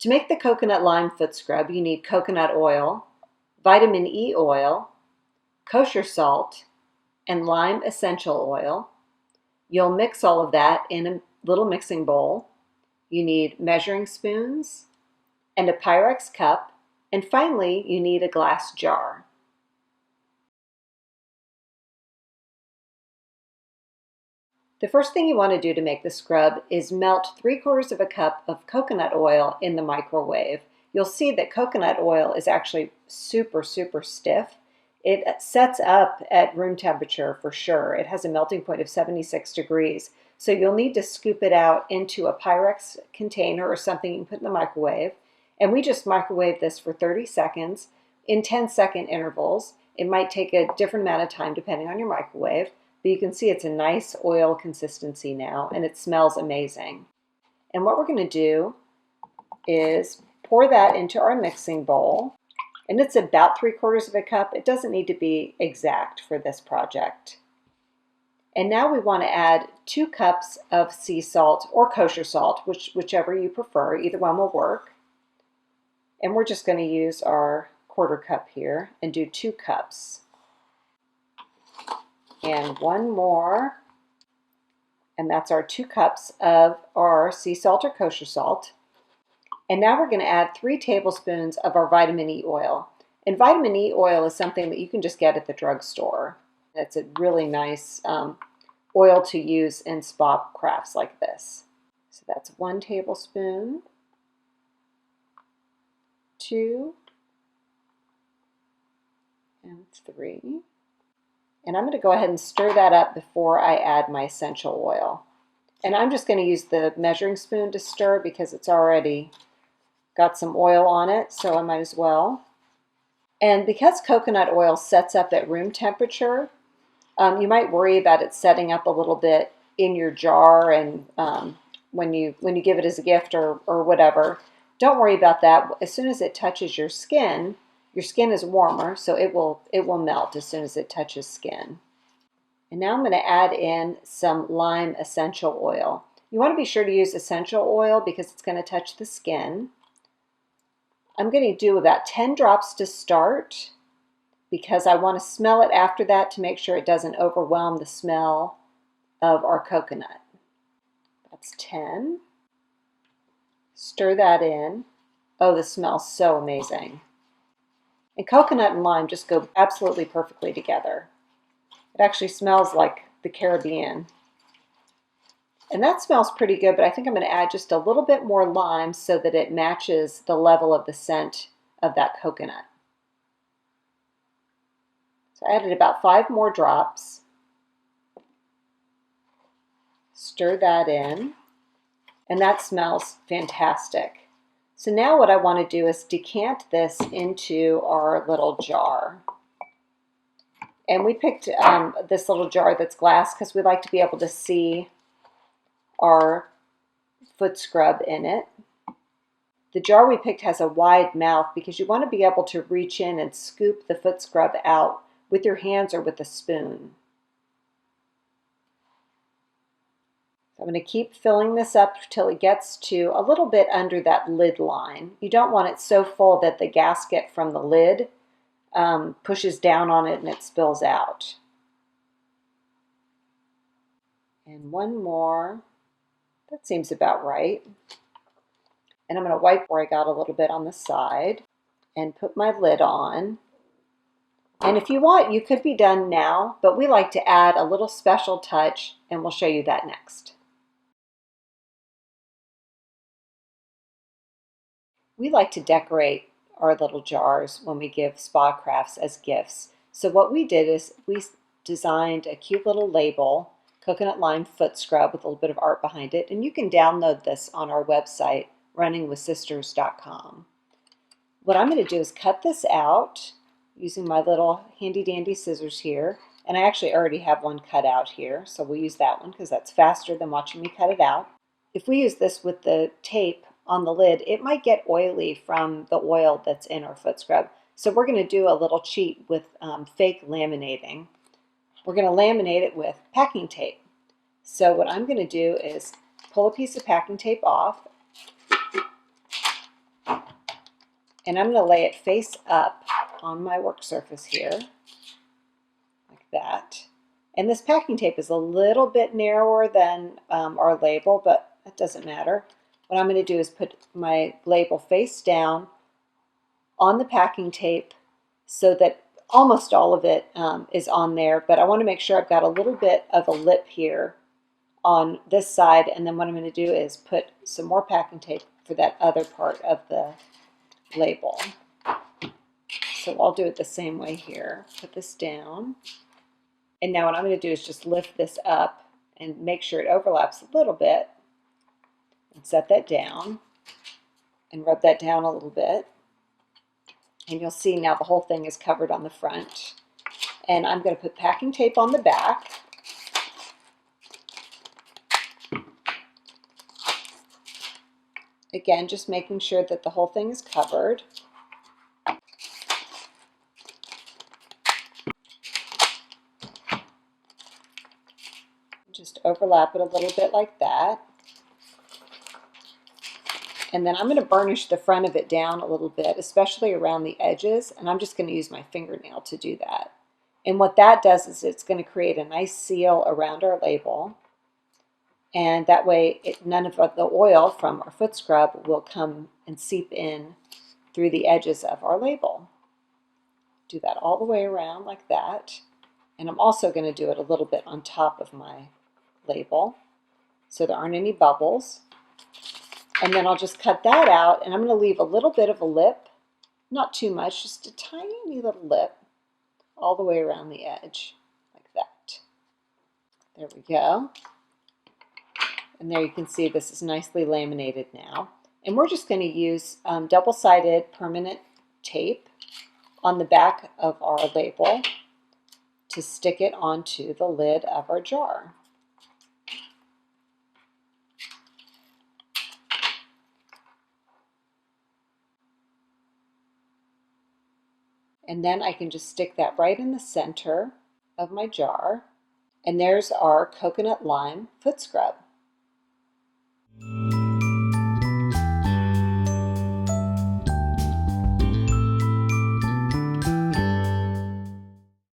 To make the coconut lime foot scrub, you need coconut oil, vitamin E oil, kosher salt, and lime essential oil. You'll mix all of that in a little mixing bowl. You need measuring spoons and a Pyrex cup, and finally you need a glass jar. The first thing you want to do to make the scrub is melt 3/4 of a cup of coconut oil in the microwave. You'll see that coconut oil is actually super stiff. It sets up at room temperature for sure. It has a melting point of 76 degrees. So you'll need to scoop it out into a Pyrex container or something you can put in the microwave. And we just microwave this for 30 seconds in 10-second intervals. It might take a different amount of time depending on your microwave. But you can see it's a nice oil consistency now, and it smells amazing. And what we're going to do is pour that into our mixing bowl. And it's about 3/4 of a cup. It doesn't need to be exact for this project. And now we want to add 2 cups of sea salt or kosher salt, whichever you prefer. Either one will work. And we're just going to use our 1/4 cup here and do 2 cups. And 1 more, and that's our 2 cups of our sea salt or kosher salt. And now we're going to add 3 tablespoons of our vitamin E oil. And vitamin E oil is something that you can just get at the drugstore. It's a really nice oil to use in spa crafts like this. So that's 1 tablespoon, 2, and 3. And I'm going to go ahead and stir that up before I add my essential oil. And I'm just going to use the measuring spoon to stir because it's already got some oil on it, so I might as well. And because coconut oil sets up at room temperature, you might worry about it setting up a little bit in your jar and when you give it as a gift or whatever. Don't worry about that. As soon as it touches your skin is warmer, so it will melt as soon as it touches skin. And now I'm going to add in some lime essential oil. You want to be sure to use essential oil because it's going to touch the skin. I'm going to do about 10 drops to start because I want to smell it after that to make sure it doesn't overwhelm the smell of our coconut. That's 10. Stir that in. Oh, the smells so amazing. And coconut and lime just go absolutely perfectly together. It actually smells like the Caribbean. And that smells pretty good, but I think I'm going to add just a little bit more lime so that it matches the level of the scent of that coconut. So I added about 5 more drops. Stir that in, and that smells fantastic. So now what I want to do is decant this into our little jar. And we picked this little jar that's glass because we like to be able to see our foot scrub in it. The jar we picked has a wide mouth because you want to be able to reach in and scoop the foot scrub out with your hands or with a spoon. So I'm going to keep filling this up till it gets to a little bit under that lid line. You don't want it so full that the gasket from the lid pushes down on it and it spills out. And 1 more. That seems about right. And I'm going to wipe where I got a little bit on the side and put my lid on. And if you want, you could be done now, but we like to add a little special touch, and we'll show you that next. We like to decorate our little jars when we give spa crafts as gifts. So what we did is we designed a cute little label, coconut lime foot scrub with a little bit of art behind it, and you can download this on our website, runningwithsisters.com. What I'm going to do is cut this out using my little handy dandy scissors here, and I actually already have one cut out here, so we'll use that one because that's faster than watching me cut it out. If we use this with the tape on the lid, it might get oily from the oil that's in our foot scrub. So we're going to do a little cheat with fake laminating. We're going to laminate it with packing tape. So what I'm going to do is pull a piece of packing tape off, And I'm going to lay it face up on my work surface here, like that. And this packing tape is a little bit narrower than our label, but that doesn't matter. What I'm going to do is put my label face down on the packing tape so that almost all of it is on there, but I want to make sure I've got a little bit of a lip here on this side, and then what I'm going to do is put some more packing tape for that other part of the label. So I'll do it the same way here. Put this down. And now what I'm going to do is just lift this up and make sure it overlaps a little bit and set that down and rub that down a little bit. And you'll see now the whole thing is covered on the front. And I'm going to put packing tape on the back. Again, just making sure that the whole thing is covered. Just overlap it a little bit like that. And then I'm going to burnish the front of it down a little bit, especially around the edges, and I'm just going to use my fingernail to do that. And what that does is it's going to create a nice seal around our label, and that way none of the oil from our foot scrub will come and seep in through the edges of our label. Do that all the way around like that. And I'm also going to do it a little bit on top of my label so there aren't any bubbles. And then I'll just cut that out, and I'm going to leave a little bit of a lip, not too much, just a tiny little lip all the way around the edge like that. There we go. And there you can see this is nicely laminated now. And we're just going to use double-sided permanent tape on the back of our label to stick it onto the lid of our jar. And then I can just stick that right in the center of my jar. And there's our coconut lime foot scrub.